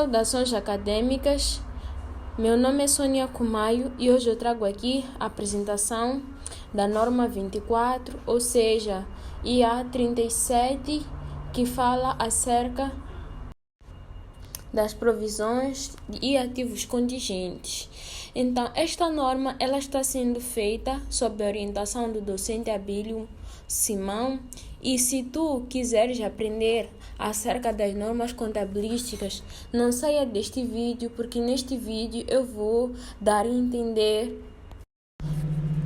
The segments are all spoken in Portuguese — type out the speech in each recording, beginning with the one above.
Saudações acadêmicas, meu nome é Sônia Kumayo e hoje eu trago aqui a apresentação da norma 24, ou seja, IA 37, que fala acerca das provisões e ativos contingentes. Então, esta norma ela está sendo feita sob a orientação do docente Abílio Simão, e se tu quiseres aprender acerca das normas contabilísticas, não saia deste vídeo, porque neste vídeo eu vou dar a entender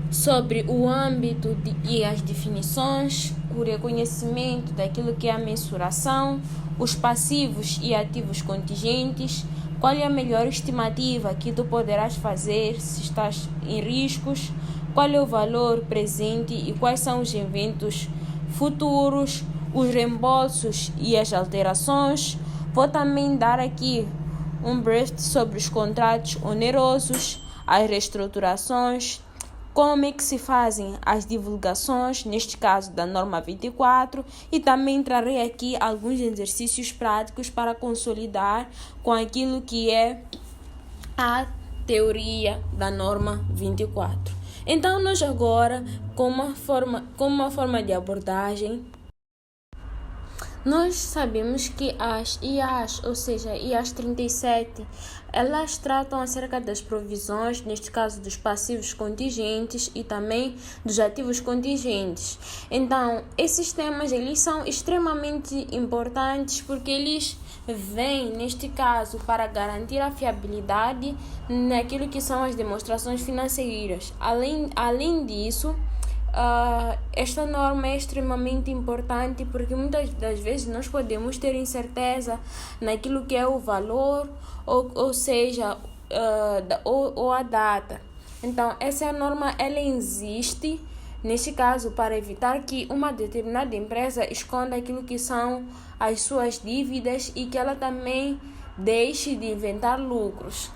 sobre o âmbito e as definições, o reconhecimento daquilo que é a mensuração, os passivos e ativos contingentes, qual é a melhor estimativa que tu poderás fazer se estás em riscos, qual é o valor presente e quais são os eventos futuros, os reembolsos e as alterações. Vou também dar aqui um brief sobre os contratos onerosos, as reestruturações, como é que se fazem as divulgações, neste caso da norma 24, e também trarei aqui alguns exercícios práticos para consolidar com aquilo que é a teoria da norma 24. Então, nós agora, com uma forma de abordagem, nós sabemos que as IAs, ou seja, IAs 37, elas tratam acerca das provisões, neste caso dos passivos contingentes e também dos ativos contingentes. Então, esses temas eles são extremamente importantes porque eles vêm, neste caso, para garantir a fiabilidade naquilo que são as demonstrações financeiras. Além disso, esta norma é extremamente importante porque muitas das vezes nós podemos ter incerteza naquilo que é o valor, ou seja, ou a data. Então, essa norma ela existe, neste caso, para evitar que uma determinada empresa esconda aquilo que são as suas dívidas e que ela também deixe de inventar lucros.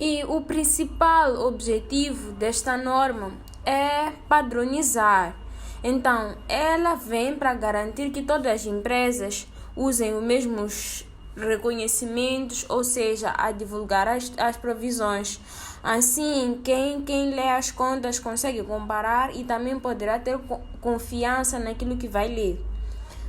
E o principal objetivo desta norma é padronizar. Então, ela vem para garantir que todas as empresas usem os mesmos reconhecimentos, ou seja, a divulgar as provisões. Assim, quem lê as contas consegue comparar e também poderá ter confiança naquilo que vai ler.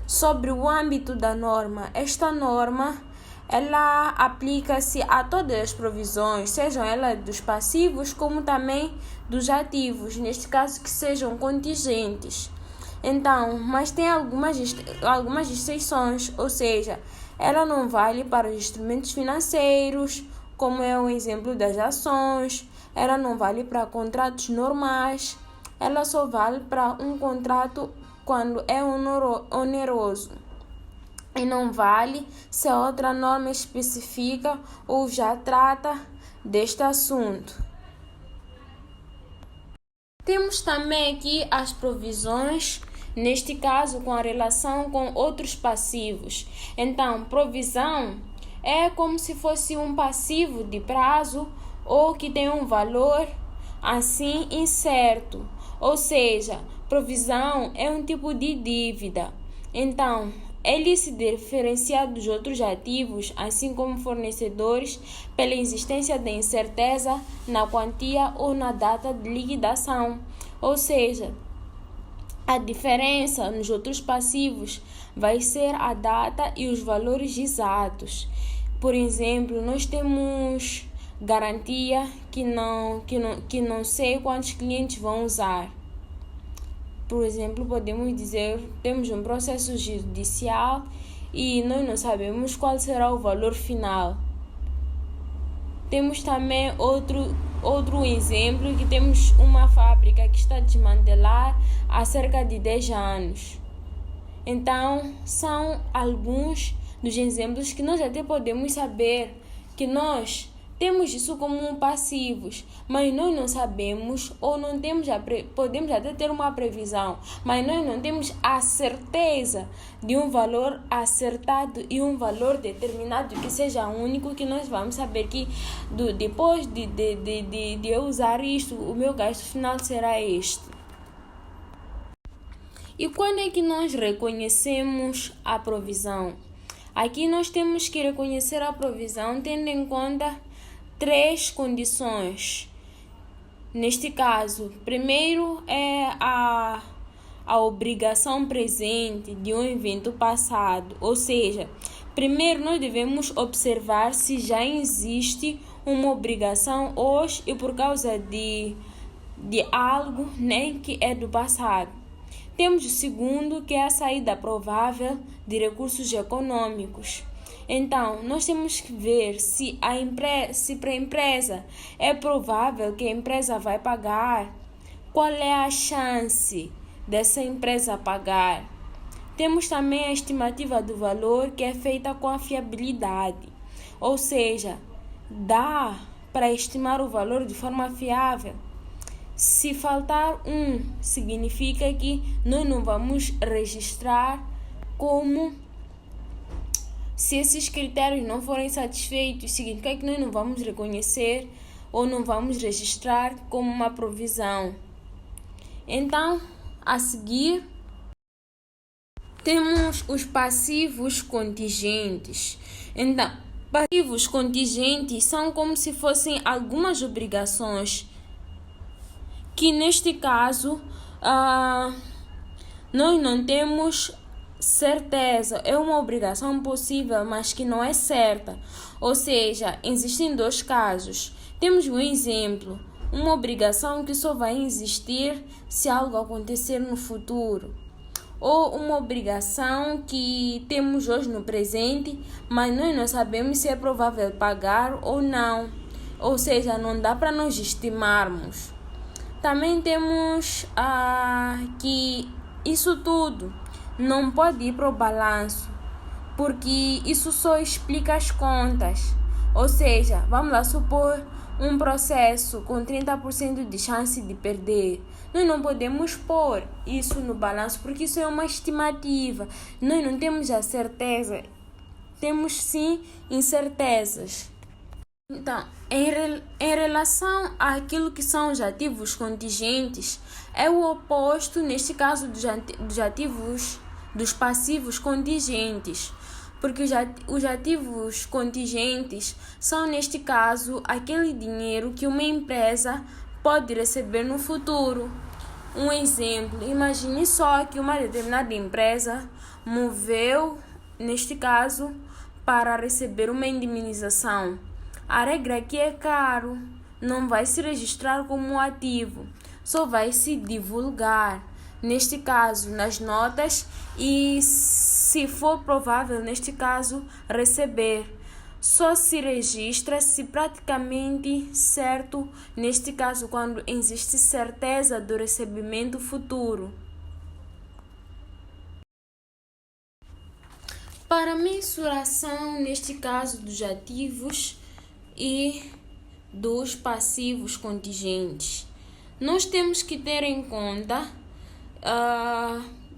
Sobre o âmbito da norma, esta norma ela aplica-se a todas as provisões, sejam elas dos passivos como também dos ativos, neste caso que sejam contingentes. Então, mas tem algumas exceções, ou seja, ela não vale para os instrumentos financeiros, como é o exemplo das ações, ela não vale para contratos normais, ela só vale para um contrato quando é oneroso. E não vale se a outra norma especifica ou já trata deste assunto. Temos também aqui as provisões, neste caso com a relação com outros passivos. Então, provisão é como se fosse um passivo de prazo ou que tem um valor assim incerto. Ou seja, provisão é um tipo de dívida. Então, ele se diferencia dos outros ativos, assim como fornecedores, pela existência de incerteza na quantia ou na data de liquidação. Ou seja, a diferença nos outros passivos vai ser a data e os valores exatos. Por exemplo, nós temos garantia que não sei quantos clientes vão usar. Por exemplo, podemos dizer, temos um processo judicial e nós não sabemos qual será o valor final. Temos também outro exemplo, que temos uma fábrica que está a desmantelar há cerca de 10 anos. Então, são alguns dos exemplos que nós até podemos saber que nós temos isso como passivos, mas nós não sabemos ou não temos podemos até ter uma previsão, mas nós não temos a certeza de um valor acertado e um valor determinado que seja único, que nós vamos saber que depois de eu usar isto, o meu gasto final será este. E quando é que nós reconhecemos a provisão? Aqui nós temos que reconhecer a provisão tendo em conta três condições. Neste caso, primeiro é a obrigação presente de um evento passado, ou seja, primeiro nós devemos observar se já existe uma obrigação hoje e por causa de algo, né, que é do passado. Temos o segundo, que é a saída provável de recursos econômicos. Então, nós temos que ver se para a empresa é provável que a empresa vai pagar, qual é a chance dessa empresa pagar. Temos também a estimativa do valor, que é feita com a fiabilidade, ou seja, dá para estimar o valor de forma fiável. Se faltar um, significa que nós não vamos registrar como. Se esses critérios não forem satisfeitos, significa que nós não vamos reconhecer ou não vamos registrar como uma provisão. Então, a seguir, temos os passivos contingentes. Então, passivos contingentes são como se fossem algumas obrigações que neste caso nós não temos certeza, é uma obrigação possível, mas que não é certa. Ou seja, existem dois casos. Temos um exemplo, uma obrigação que só vai existir se algo acontecer no futuro, ou uma obrigação que temos hoje no presente, mas nós não sabemos se é provável pagar ou não. Ou seja, não dá para nós estimarmos. Também temos que isso tudo não pode ir para o balanço, porque isso só explica as contas. Ou seja, vamos lá supor um processo com 30% de chance de perder. Nós não podemos pôr isso no balanço, porque isso é uma estimativa. Nós não temos a certeza, temos sim incertezas. Então, em relação àquilo que são os ativos contingentes, é o oposto, neste caso, dos passivos contingentes. Porque os ativos contingentes são, neste caso, aquele dinheiro que uma empresa pode receber no futuro. Um exemplo, imagine só que uma determinada empresa moveu, neste caso, para receber uma indemnização. A regra aqui é caro, não vai se registrar como um ativo, só vai se divulgar, neste caso, nas notas e, se for provável, neste caso, receber. Só se registra se praticamente certo, neste caso, quando existe certeza do recebimento futuro. Para mensuração, neste caso, dos ativos e dos passivos contingentes, nós temos que ter em conta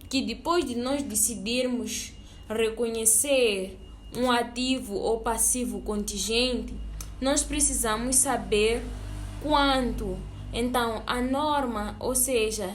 que depois de nós decidirmos reconhecer um ativo ou passivo contingente, nós precisamos saber quanto. Então, a norma, ou seja,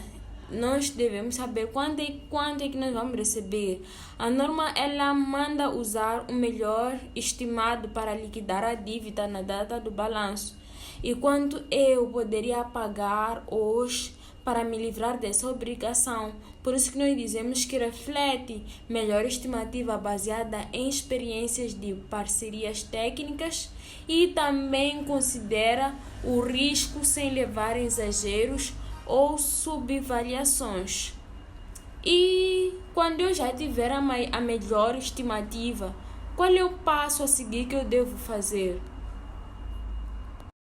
nós devemos saber quanto é que nós vamos receber. A norma, ela manda usar o melhor estimado para liquidar a dívida na data do balanço. E quanto eu poderia pagar hoje para me livrar dessa obrigação. Por isso que nós dizemos que reflete melhor estimativa baseada em experiências de parcerias técnicas e também considera o risco sem levar exageros ou subvariações. E quando eu já tiver a melhor estimativa, qual é o passo a seguir que eu devo fazer?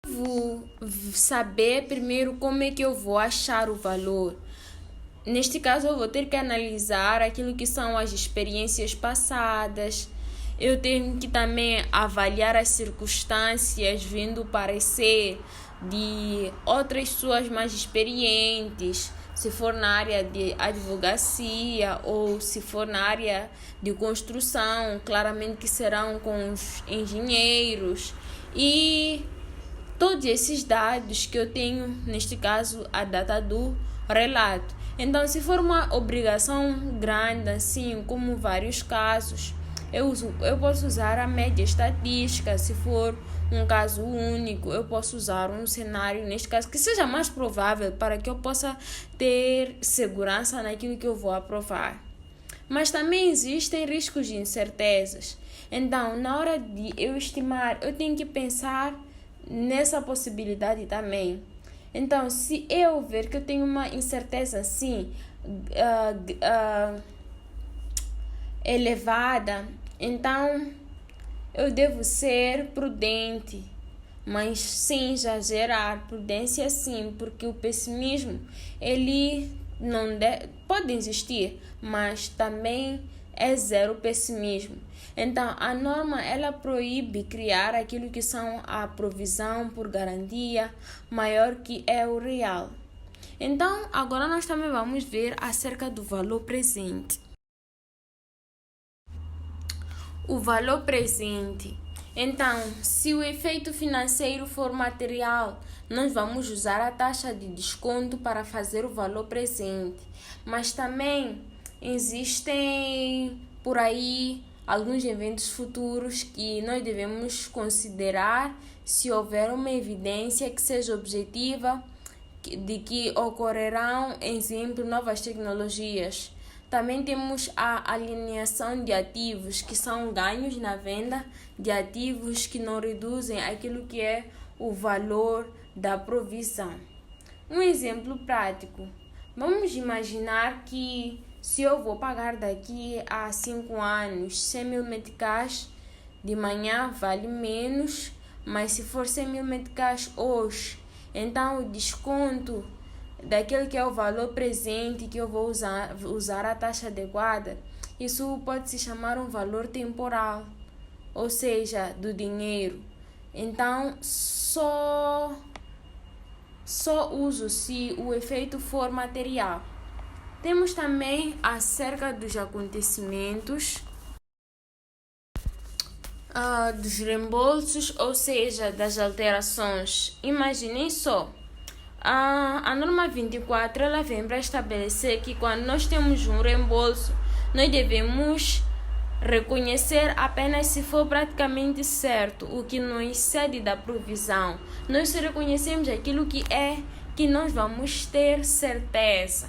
Devo saber primeiro como é que eu vou achar o valor. Neste caso, eu vou ter que analisar aquilo que são as experiências passadas. Eu tenho que também avaliar as circunstâncias vindo parecer de outras pessoas mais experientes, se for na área de advocacia ou se for na área de construção, claramente que serão com os engenheiros e todos esses dados que eu tenho, neste caso, a data do relato. Então, se for uma obrigação grande, assim como vários casos, eu posso usar a média estatística. Se for um caso único, eu posso usar um cenário, neste caso, que seja mais provável para que eu possa ter segurança naquilo que eu vou aprovar. Mas também existem riscos de incertezas. Então, na hora de eu estimar, eu tenho que pensar nessa possibilidade também. Então, se eu ver que eu tenho uma incerteza assim, elevada, então eu devo ser prudente, mas sem exagerar. Prudência sim, porque o pessimismo, ele não pode existir, mas também é zero pessimismo. Então, a norma, ela proíbe criar aquilo que são a provisão por garantia maior que é o real. Então, agora nós também vamos ver acerca do valor presente. O valor presente. Então, se o efeito financeiro for material, nós vamos usar a taxa de desconto para fazer o valor presente. Mas também existem por aí alguns eventos futuros que nós devemos considerar se houver uma evidência que seja objetiva de que ocorrerão, exemplo, novas tecnologias. Também temos a alienação de ativos, que são ganhos na venda de ativos que não reduzem aquilo que é o valor da provisão. Um exemplo prático. Vamos imaginar que se eu vou pagar daqui a 5 anos 100 mil meticais, de manhã vale menos, mas se for 100 mil meticais hoje, então o desconto daquele que é o valor presente que eu vou usar a taxa adequada, isso pode se chamar um valor temporal, ou seja, do dinheiro. Então, só uso se o efeito for material. Temos também acerca dos acontecimentos, dos reembolsos, ou seja, das alterações. Imaginem só. A norma 24, ela vem para estabelecer que quando nós temos um reembolso, nós devemos reconhecer apenas se for praticamente certo, o que não excede da provisão. Nós só reconhecemos aquilo que nós vamos ter certeza,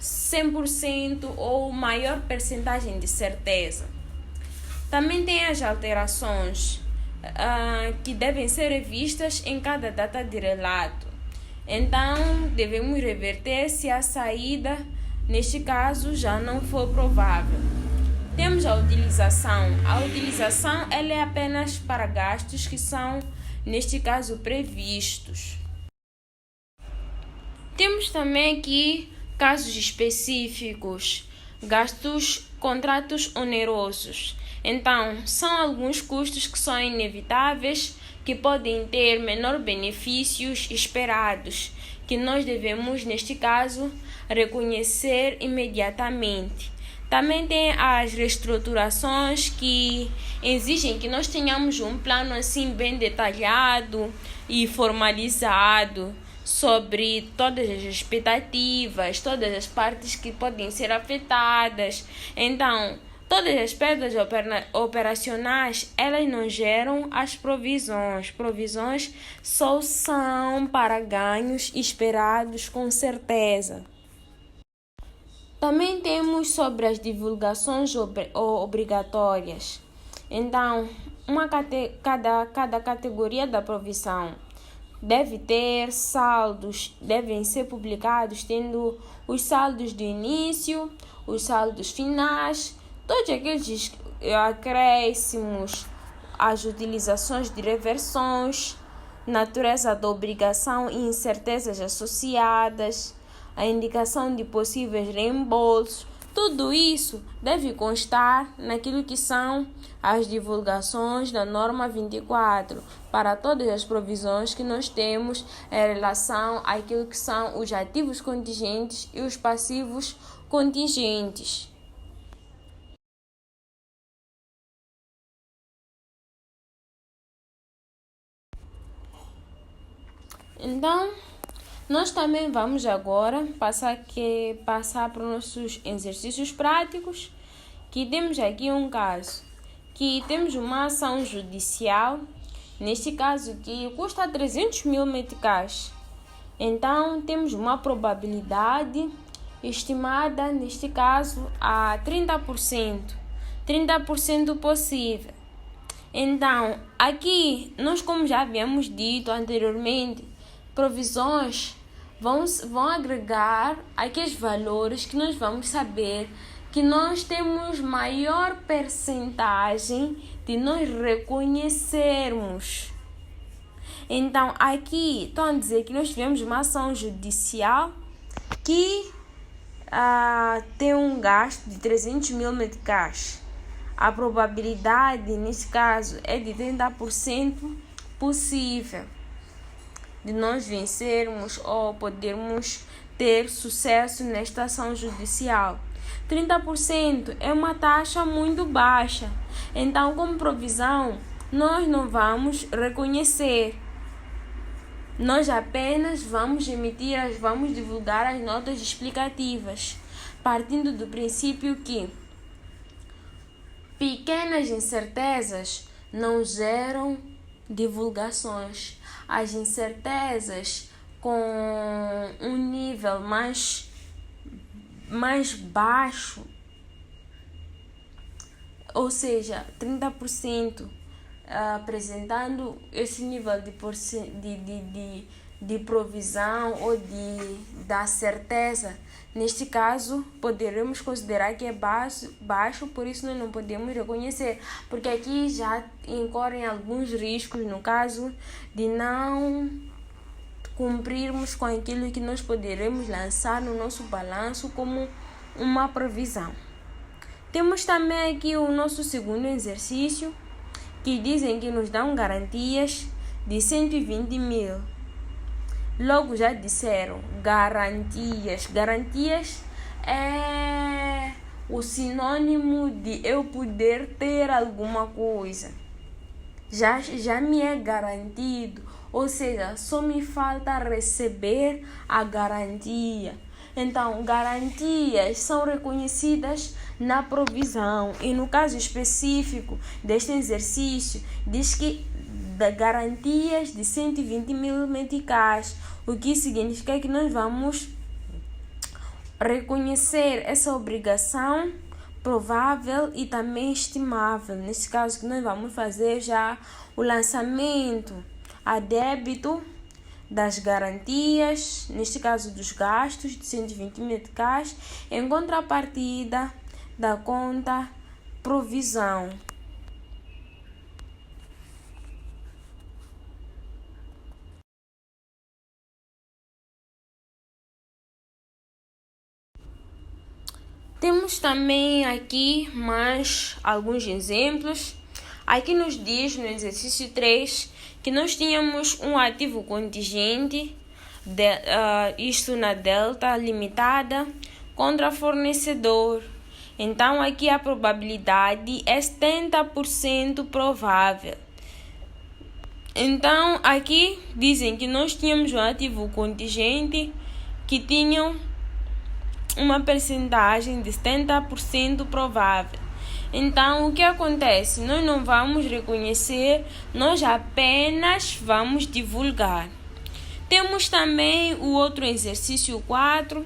100% ou maior percentagem de certeza. Também tem as alterações que devem ser revistas em cada data de relato. Então, devemos reverter se a saída, neste caso, já não for provável. Temos a utilização. A utilização ela é apenas para gastos que são, neste caso, previstos. Temos também aqui casos específicos, gastos, contratos onerosos. Então, são alguns custos que são inevitáveis, que podem ter menor benefícios esperados, que nós devemos, neste caso, reconhecer imediatamente. Também tem as reestruturações que exigem que nós tenhamos um plano assim bem detalhado e formalizado sobre todas as expectativas, todas as partes que podem ser afetadas. Então, todas as perdas operacionais, elas não geram as provisões. Provisões só são para ganhos esperados com certeza. Também temos sobre as divulgações obrigatórias. Então, cada categoria da provisão deve ter saldos, devem ser publicados tendo os saldos do início, os saldos finais, todos aqueles acréscimos, as utilizações de reversões, natureza da obrigação e incertezas associadas, a indicação de possíveis reembolsos. Tudo isso deve constar naquilo que são as divulgações da norma 24 para todas as provisões que nós temos em relação àquilo que são os ativos contingentes e os passivos contingentes. Então, nós também vamos agora passar para os nossos exercícios práticos, que temos aqui um caso. que temos uma ação judicial, neste caso que custa 300 mil meticais. Então, temos uma probabilidade estimada, neste caso, a 30%. 30% possível. Então, aqui, nós como já havíamos dito anteriormente, provisões vão agregar aqueles valores que nós vamos saber que nós temos maior percentagem de nós reconhecermos. Então, aqui estão a dizer que nós tivemos uma ação judicial que tem um gasto de 300 mil meticais. A probabilidade, nesse caso, é de 30% possível de nós vencermos ou podermos ter sucesso nesta ação judicial. 30% é uma taxa muito baixa. Então, como provisão, nós não vamos reconhecer. Nós apenas vamos divulgar as notas explicativas, partindo do princípio que pequenas incertezas não geram divulgações. As incertezas com um nível mais baixo, ou seja, 30%, apresentando esse nível de provisão ou da certeza. Neste caso, poderemos considerar que é baixo, por isso nós não podemos reconhecer, porque aqui já incorrem alguns riscos no caso de não cumprirmos com aquilo que nós poderemos lançar no nosso balanço como uma provisão. Temos também aqui o nosso segundo exercício, que dizem que nos dão garantias de 120 mil. Logo já disseram, garantias. Garantias é o sinônimo de eu poder ter alguma coisa. Já me é garantido, ou seja, só me falta receber a garantia. Então, garantias são reconhecidas na provisão. E no caso específico deste exercício, diz que garantias de 120 mil meticais, o que significa que nós vamos reconhecer essa obrigação provável e também estimável. Nesse caso que nós vamos fazer já o lançamento a débito das garantias, neste caso dos gastos de 120 meticais, em contrapartida da conta provisão. Temos também aqui mais alguns exemplos. Aqui nos diz, no exercício 3, que nós tínhamos um ativo contingente, isto na delta limitada, contra fornecedor. Então, aqui a probabilidade é 70% provável. Então, aqui dizem que nós tínhamos um ativo contingente que tinham uma percentagem de 70% provável. Então, o que acontece? Nós não vamos reconhecer, nós apenas vamos divulgar. Temos também o outro exercício 4,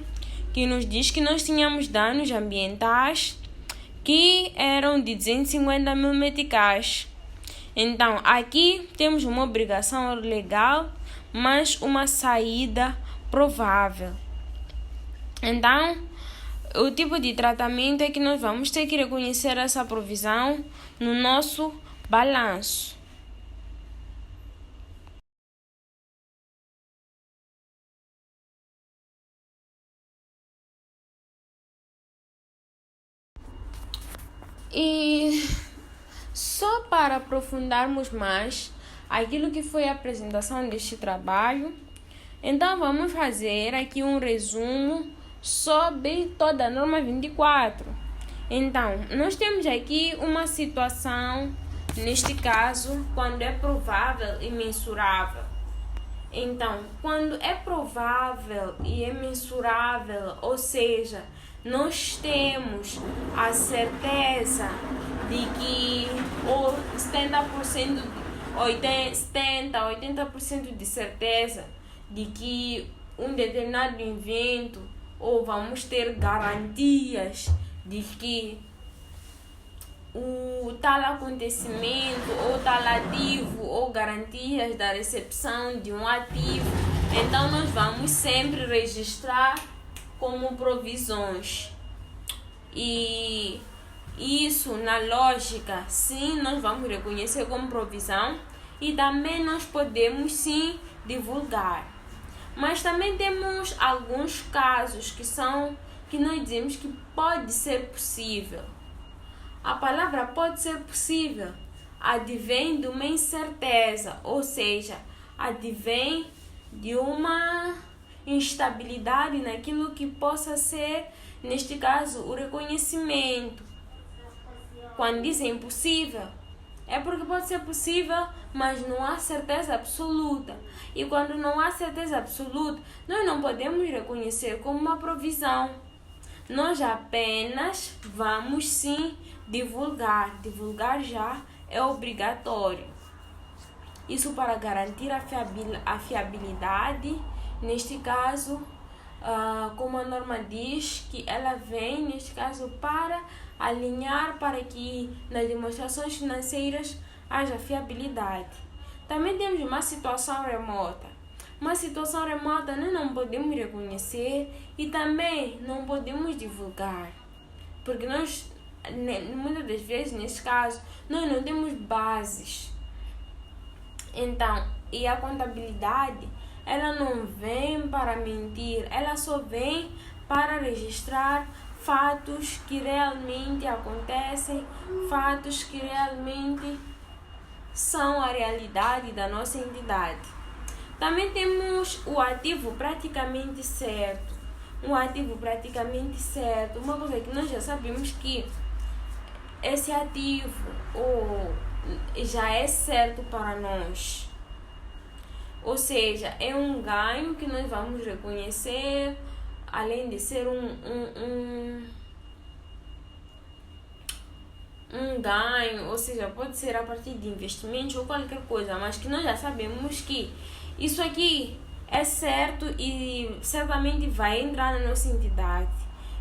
que nos diz que nós tínhamos danos ambientais que eram de 250 mil meticais. Então, aqui temos uma obrigação legal, mas uma saída provável. Então, o tipo de tratamento é que nós vamos ter que reconhecer essa provisão no nosso balanço. E só para aprofundarmos mais aquilo que foi a apresentação deste trabalho, então vamos fazer aqui um resumo sobre toda a norma 24. Então, nós temos aqui uma situação, neste caso, quando é provável e mensurável. Então, quando é provável e é mensurável, ou seja, nós temos a certeza de que 80% de certeza de que um determinado evento, ou vamos ter garantias de que o tal acontecimento ou tal ativo, ou garantias da recepção de um ativo, então nós vamos sempre registrar como provisões. E isso, na lógica, sim, nós vamos reconhecer como provisão, e também nós podemos sim divulgar. Mas também temos alguns casos que nós dizemos que pode ser possível. A palavra pode ser possível advém de uma incerteza, ou seja, advém de uma instabilidade naquilo que possa ser, neste caso, o reconhecimento. Quando dizem impossível, é porque pode ser possível, mas não há certeza absoluta. E quando não há certeza absoluta, nós não podemos reconhecer como uma provisão. Nós apenas vamos sim divulgar. Divulgar já é obrigatório. Isso para garantir a fiabilidade. Neste caso, como a norma diz, que ela vem, neste caso, para alinhar para que nas demonstrações financeiras haja fiabilidade. Também temos uma situação remota. Uma situação remota nós não podemos reconhecer e também não podemos divulgar. Porque nós, muitas das vezes, nesse caso, nós não temos bases. Então, e a contabilidade, ela não vem para mentir, ela só vem para registrar fatos que realmente acontecem, fatos que realmente são a realidade da nossa entidade. Também temos o ativo praticamente certo. Um ativo praticamente certo, uma coisa que nós já sabemos que esse ativo já é certo para nós. Ou seja, é um ganho que nós vamos reconhecer, além de ser um ganho, ou seja, pode ser a partir de investimentos ou qualquer coisa, mas que nós já sabemos que isso aqui é certo e certamente vai entrar na nossa entidade.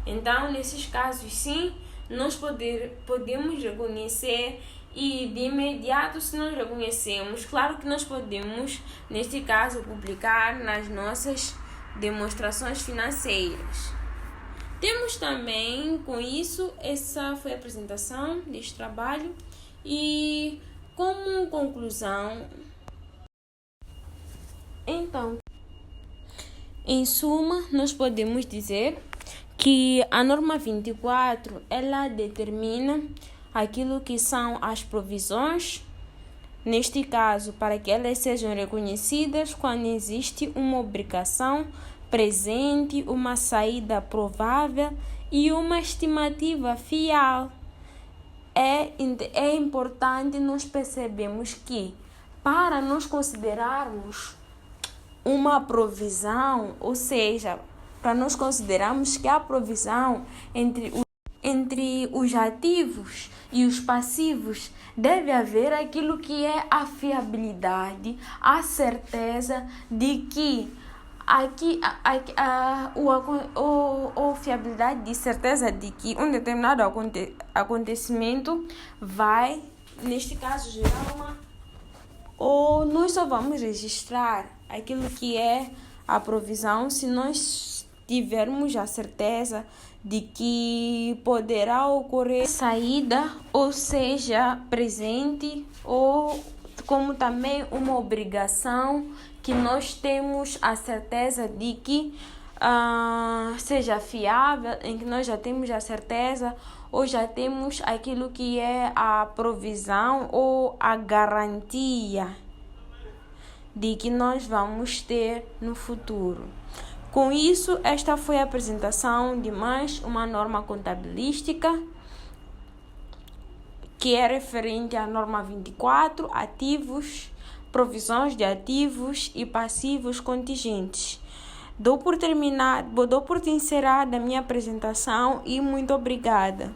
Então, nesses casos, sim, nós podemos reconhecer. E de imediato, se nós reconhecemos, claro que nós podemos, neste caso, publicar nas nossas demonstrações financeiras. Temos também, com isso, essa foi a apresentação deste trabalho. E como conclusão, então, em suma, nós podemos dizer que a norma 24, ela determina aquilo que são as provisões, neste caso, para que elas sejam reconhecidas quando existe uma obrigação presente, uma saída provável e uma estimativa fiel. É importante nós percebermos que, para nós considerarmos uma provisão, ou seja, para nós considerarmos que a provisão entre os ativos e os passivos deve haver aquilo que é a fiabilidade, a certeza de que fiabilidade de certeza de que um determinado acontecimento vai, neste caso, gerar ou nós só vamos registrar aquilo que é a provisão se nós tivermos a certeza de que poderá ocorrer saída, ou seja, presente, ou como também uma obrigação que nós temos a certeza de que seja fiável, em que nós já temos a certeza ou já temos aquilo que é a provisão ou a garantia de que nós vamos ter no futuro. Com isso, esta foi a apresentação de mais uma norma contabilística que é referente à norma 24, ativos, provisões de ativos e passivos contingentes. Dou por encerrada a minha apresentação e muito obrigada.